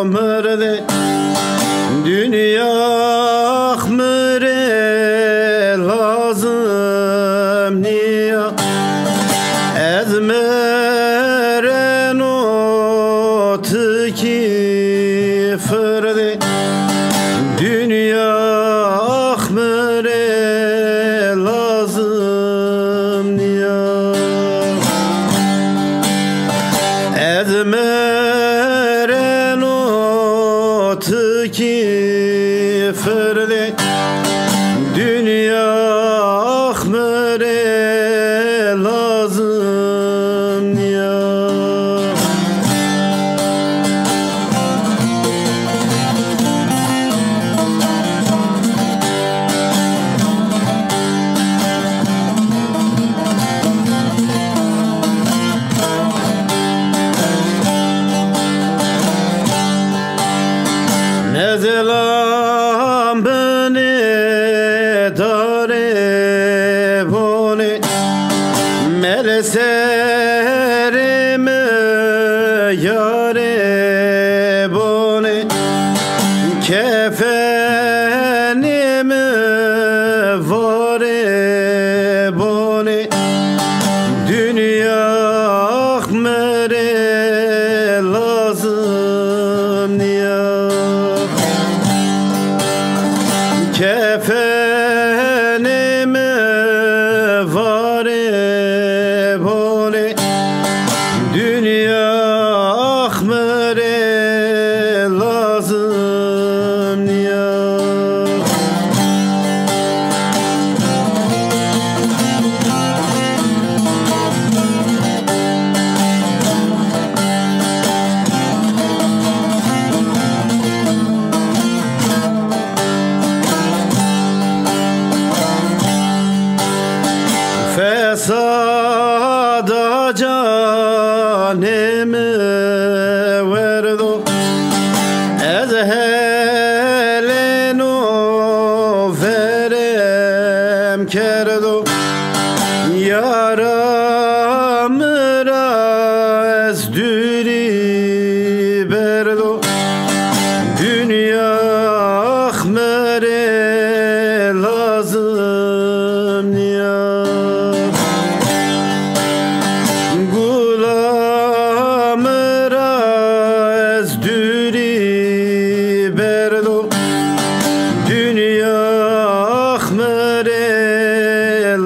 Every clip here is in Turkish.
mırdı dünya mırı lazım niye ezmeren o tiki fırdı dünya mırı lazım niye ezmeren o tiki fırdı dünya mırı lazım niye ne zaman beni dare boni meleserimi yare boni kefenimi vare boni dünya mere lazım niye kefenimi vare boni dünya mere lazım niye fesada canımı verdu ezhelen o verem kerdu yaramıra ezdüri berdu dünya mere lazım niye gulamıra ezdüri berdu dünya mere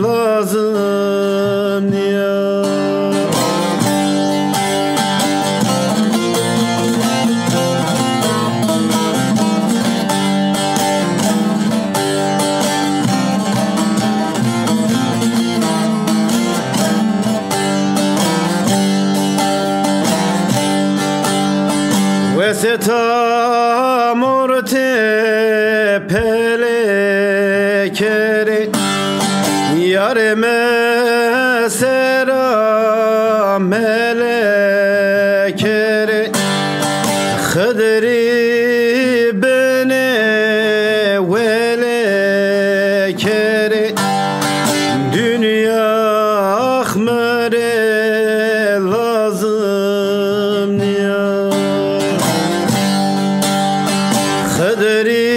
lazım niye Vesetam orte pelekeri yarime sera melekeri khadri bene velekeri dünya mere lazım niye khadri